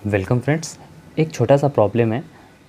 Welcome friends. एक छोटा सा प्रॉब्लम है।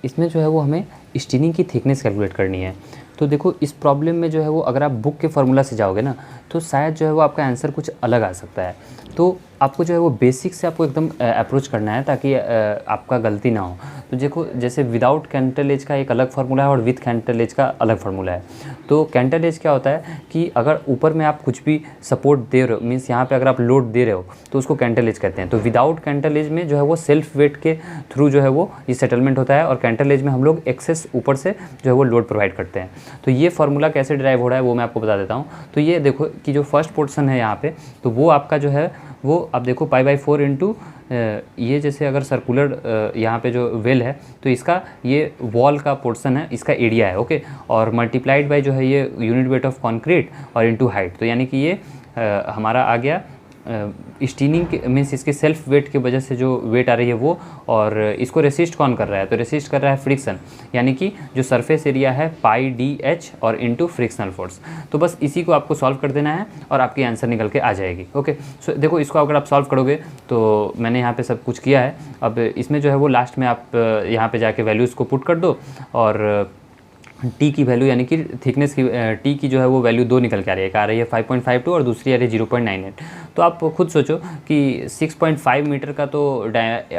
इसमें जो है वो हमें स्टीनिंग की थिकनेस कैलकुलेट करनी है। तो देखो, इस प्रॉब्लम में जो है वो अगर आप बुक के फार्मूला से जाओगे ना, तो शायद जो है वो आपका आंसर कुछ अलग आ सकता है। तो आपको जो है वो बेसिक से आपको एकदम अप्रोच करना है ताकि आपका गलती ना हो। तो देखो, जैसे विदाउट कैंटलेज का एक अलग फार्मूला है और विथ कैंटलेज का अलग फार्मूला है। तो कैंटलेज क्या होता है कि अगर ऊपर में आप कुछ भी सपोर्ट दे रहे हो, मीन्स यहाँ पे अगर आप लोड दे रहे हो तो उसको कैंटलेज कहते हैं। तो विदाउट कैंटलेज में जो है वो सेल्फ वेट के थ्रू जो है वो ये सेटलमेंट होता है, और कैंटलेज में हम लोग एक्सेस ऊपर से जो है वो लोड प्रोवाइड करते हैं। तो ये फार्मूला कैसे ड्राइव हो रहा है वो मैं आपको बता देता हूँ। तो ये देखो कि जो फर्स्ट पोर्शन है यहाँ पे, तो वो आपका जो है वो आप देखो π/4 इंटू ये, जैसे अगर सर्कुलर यहाँ पे जो वेल है तो इसका ये वॉल का पोर्शन है, इसका एरिया है, ओके। और मल्टीप्लाइड बाय जो है ये यूनिट वेट ऑफ कंक्रीट और इनटू हाइट। तो यानी कि ये हमारा आ गया स्टीनिंग के मीन्स इसके सेल्फ वेट की वजह से जो वेट आ रही है वो, और इसको रेसिस्ट कौन कर रहा है, तो रेसिस्ट कर रहा है फ्रिक्शन, यानी कि जो सरफेस एरिया है πdh और इनटू फ्रिक्शनल फोर्स। तो बस इसी को आपको सॉल्व कर देना है और आपकी आंसर निकल के आ जाएगी, ओके। सो देखो, इसको अगर आप सॉल्व करोगे तो मैंने यहाँ पे सब कुछ किया है। अब इसमें जो है वो लास्ट में आप यहाँ पे जाके वैल्यूज़ को पुट कर दो, और टी की वैल्यू यानी कि थिकनेस की टी की जो है वो वैल्यू 2 निकल के आ रही है। एक आ रही है 5.52 और दूसरी आ रही है 0.98। तो आप खुद सोचो कि 6.5 मीटर का तो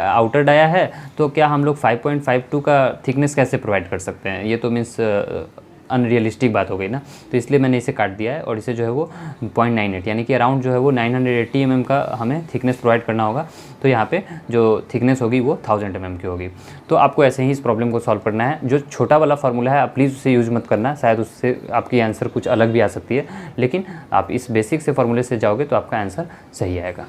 आउटर डाया है, तो क्या हम लोग 5.52 का थिकनेस कैसे प्रोवाइड कर सकते हैं? ये तो मीन्स अनरियलिस्टिक बात हो गई ना। तो इसलिए मैंने इसे काट दिया है और इसे जो है वो 0.98 यानी कि अराउंड जो है वो 980 mm का हमें थिकनेस प्रोवाइड करना होगा। तो यहाँ पे जो थिकनेस होगी वो 1000 mm की होगी। तो आपको ऐसे ही इस प्रॉब्लम को सॉल्व करना है। जो छोटा वाला फार्मूला है आप प्लीज़ उसे यूज़ मत करना, शायद उससे आपकी आंसर कुछ अलग भी आ सकती है। लेकिन आप इस बेसिक से फार्मूले से जाओगे तो आपका आंसर सही आएगा।